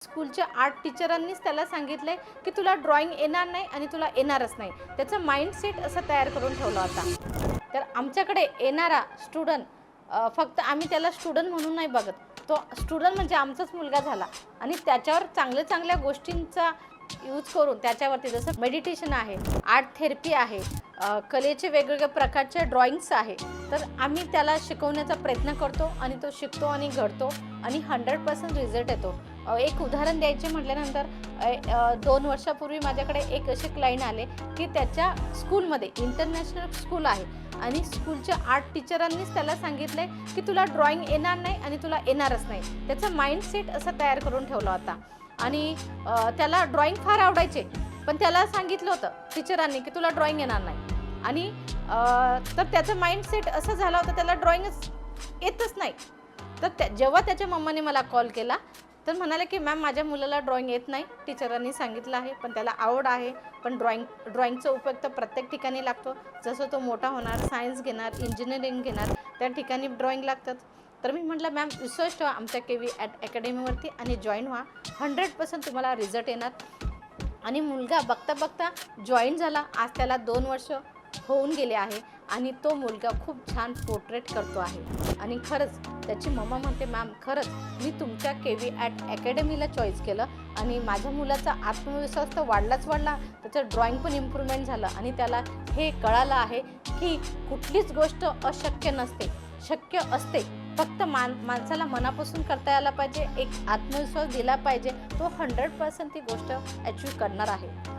स्कूलच्या आर्ट टीचरांनीच त्याला सांगितलंय की तुला ड्रॉइंग येणार नाही आणि तुला येणारच नाही. त्याचा माइंडसेट असं तयार करून ठेवला होता. तर आमच्याकडे येणारा स्टुडंट फक्त आम्ही त्याला स्टुडंट म्हणून नाही बघत. तो स्टुडंट म्हणजे आमचाच मुलगा झाला आणि त्याच्यावर चांगल्या गोष्टींचा यूज करून त्याच्यावरती जसं मेडिटेशन आहे, आर्ट थेरपी आहे, कलेचे वेगवेगळ्या प्रकारचे ड्रॉइंग्स आहे. तर आम्ही त्याला शिकवण्याचा प्रयत्न करतो आणि तो शिकतो आणि घडतो आणि 100% रिझल्ट येतो. एक उदाहरण द्यायचे म्हटल्यानंतर 2 वर्षापूर्वी माझ्याकडे एक असे क्लायंट आले की त्याच्या स्कूलमध्ये इंटरनॅशनल स्कूल आहे आणि स्कूलच्या आर्ट टीचरांनीच त्याला सांगितलंय की तुला ड्रॉइंग येणार नाही आणि तुला येणारच नाही. त्याचा माइंडसेट असा तयार करून ठेवला होता आणि त्याला ड्रॉइंग फार आवडायचे. पण त्याला सांगितलं होतं टीचरांनी की तुला ड्रॉइंग येणार नाही आणि तर त्याचं माइंडसेट असं झालं होतं त्याला ड्रॉइंगच येतच नाही. तर जेव्हा त्याच्या मम्माने मला कॉल केला तर म्हणाले की मॅम माझ्या मुलाला ड्रॉइंग येत नाही, टीचरांनी सांगितलं आहे पण त्याला आवड आहे, पण ड्रॉइंगचा उपयोग तर प्रत्येक ठिकाणी लागतो. जसं तो मोठा होणार, सायन्स घेणार, इंजिनिअरिंग घेणार, त्या ठिकाणी ड्रॉइंग लागतात. तर मी म्हटलं मॅम विश्वास ठेवा आमच्या KV अकॅडमीवरती आणि जॉईन व्हा, 100% तुम्हाला रिझल्ट येणार. आणि मुलगा बघता बघता जॉईन झाला. आज त्याला 2 वर्ष होऊन गेले आहे आणि तो मुलगा खूप छान पोर्ट्रेट करतो आहे. आणि खरंच त्याची मम्मा म्हणते मॅम खरंच मी तुमच्या KV अकॅडमीला चॉईस केलं आणि माझ्या मुलाचा आत्मविश्वास तर वाढला. त्याचं ड्रॉइंग पण इम्प्रूव्हमेंट झालं आणि त्याला हे कळालं आहे की कुठलीच गोष्ट अशक्य नसते, शक्य असते. फक्त माणसाला मनापासून करता यायला पाहिजे, एक आत्मविश्वास दिला पाहिजे, तो 100% ती गोष्ट अचीव करणार आहे.